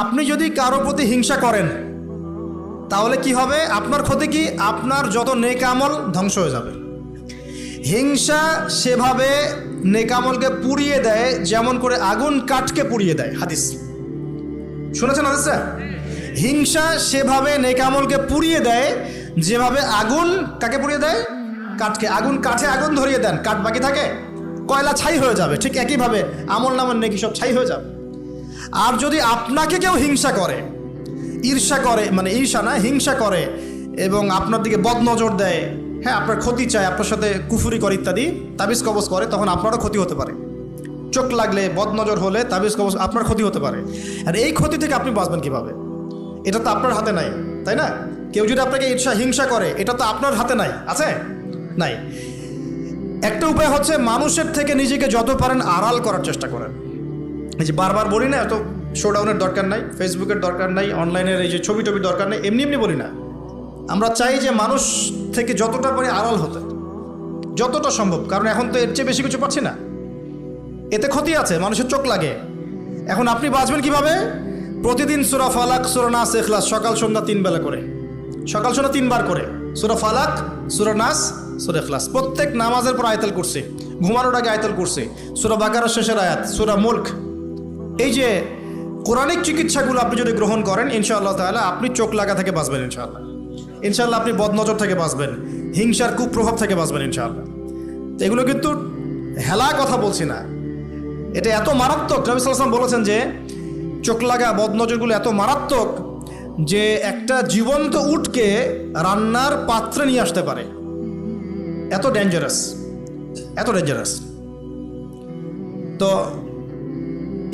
আপনি যদি কারো প্রতি হিংসা করেন তাহলে কি হবে? আপনার ক্ষতি কি? আপনার যত নেক আমল ধ্বংস হয়ে যাবে। হিংসা সেভাবে নেক আমলকে পুড়িয়ে দেয় যেমন করে আগুন কাঠকে পুড়িয়ে দেয়। হাদিস শুনেছেন হাদিসটা? হিংসা সেভাবে নেক আমলকে পুড়িয়ে দেয় যেভাবে আগুন কাকে পুড়িয়ে দেয়? কাঠকে। আগুন কাঠে আগুন ধরিয়ে দেন, কাঠ বাকি থাকে, কয়লা ছাই হয়ে যাবে। ঠিক একইভাবে আমল নামের নেকি সব ছাই হয়ে যাবে। আর যদি আপনাকে কেউ হিংসা করে, ঈর্ষা করে, মানে ঈর্ষা না, হিংসা করে এবং আপনার দিকে বদনজর দেয়, হ্যাঁ, আপনার ক্ষতি চায়, আপনার সাথে কুফুরি করে ইত্যাদি, তাবিজ কবজ করে, তখন আপনারও ক্ষতি হতে পারে। চোখ লাগলে, বদনজর হলে, তাবিজ কবজ, আপনার ক্ষতি হতে পারে। আর এই ক্ষতি থেকে আপনি বাঁচবেন কিভাবে? এটা তো আপনার হাতে নাই, তাই না? কেউ যদি আপনাকে ঈর্ষা হিংসা করে, এটা তো আপনার হাতে নাই, আছে? নাই। একটা উপায় হচ্ছে মানুষের থেকে নিজেকে যত পারেন আড়াল করার চেষ্টা করেন। এই যে বারবার বলি না, এত শোডাউনের দরকার নাই, ফেসবুকের দরকার নাই, অনলাইনের এই যে ছবি টবি দরকার নেই, এমনি এমনি বলি না। আমরা চাই যে মানুষ থেকে যতটা পারি আড়াল হতে, যতটা সম্ভব। কারণ এখন তো এর চেয়ে বেশি কিছু পাচ্ছি না, এতে ক্ষতি আছে, মানুষের চোখ লাগে। এখন আপনি বাঁচবেন কিভাবে? প্রতিদিন সূরা ফালাক, সূরা নাস, ইখলাস সকাল সন্ধ্যা 3 বেলা করে, সকাল সন্ধ্যা 3 বার করে সূরা ফালাক, সূরা নাস, সূরা ইখলাস। প্রত্যেক নামাজের পর আয়াতুল কুরসি, ঘুমানোর আগে আয়াতুল কুরসি, সূরা বাকারার শেষের আয়াত, সূরা মুলক। এই যে কোরআনিক চিকিৎসাগুলো আপনি যদি গ্রহণ করেন, ইনশাআল্লাহ তাআলা আপনি চোখ লাগা থেকে বাঁচবেন। ইনশাআল্লাহ ইনশাআল্লাহ আপনি বদনজর থেকে বাঁচবেন, হিংসার কুপ্রভাব থেকে বাঁচবেন ইনশাআল্লাহ। তো এগুলো কিন্তু হেলা কথা বলছি না, এটা এত মারাত্মক। নবী সাল্লাল্লাহু আলাইহি ওয়াসাল্লাম বলেছেন যে চোখ লাগা বদনজরগুলো এত মারাত্মক যে একটা জীবন্ত উটকে রান্নার পাত্রে নিয়ে আসতে পারে। এত ডেঞ্জারাস, এত ডেঞ্জারাস। তো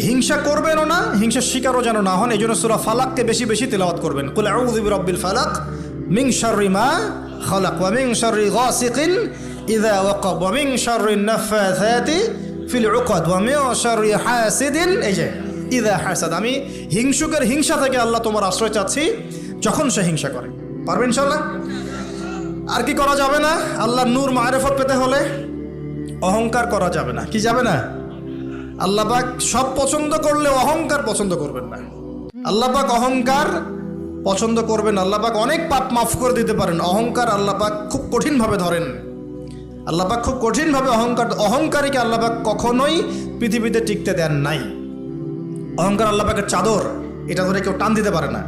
হিংসা করবেনও না, হিংসার শিকারও যেন না হন। এই জন্য সূরা ফালাককে বেশি বেশি তিলাওয়াত করবেন। কুল আউযু বিরাব্বিল ফালাক মিন শাররি মা খালাক ওয়া মিন শাররি গাসিকিন ইযা ওয়াকাব ওয়া মিন শাররিন নাফাসাতি ফিল উকাদ ওয়া মিন শাররি হাসিদিন এই যে ইযা হাসাদ। আমি হিংসুকের হিংসা থেকে আল্লাহ তোমার আশ্রয় চাচ্ছি যখন সে হিংসা করে। পারবেন ইনশাআল্লাহ? আর কি করা যাবে না? আল্লাহর নূর মারিফত পেতে হলে অহংকার করা যাবে না। কি যাবে না? আল্লাহ পাক সব পছন্দ করলে অহংকার পছন্দ করবেন না। আল্লাহ পাক অহংকার পছন্দ করবেন। আল্লাহ পাক অনেক পাপ মাফ করে দিতে পারেন, অহংকার আল্লাহ পাক খুব কঠিনভাবে ধরেন। আল্লাহ পাক খুব কঠিনভাবে অহংকারীকে আল্লাহ পাক কখনোই পৃথিবীতে টিকতে দেন নাই। অহংকার আল্লাহ পাকের চাদর, এটা ধরে কেউ টান দিতে পারে না।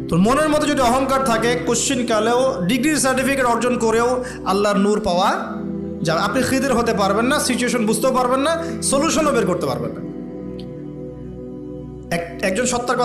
তো মনের মধ্যে যদি অহংকার থাকে, কোশ্চিন কালেও ডিগ্রির সার্টিফিকেট অর্জন করেও আল্লাহর নূর পাওয়া যাবে। আপনি খিদির হতে পারবেন না, সিচুয়েশন বুঝতেও পারবেন না, সলিউশনও বের করতে পারবেন না। একজন সত্তার কথা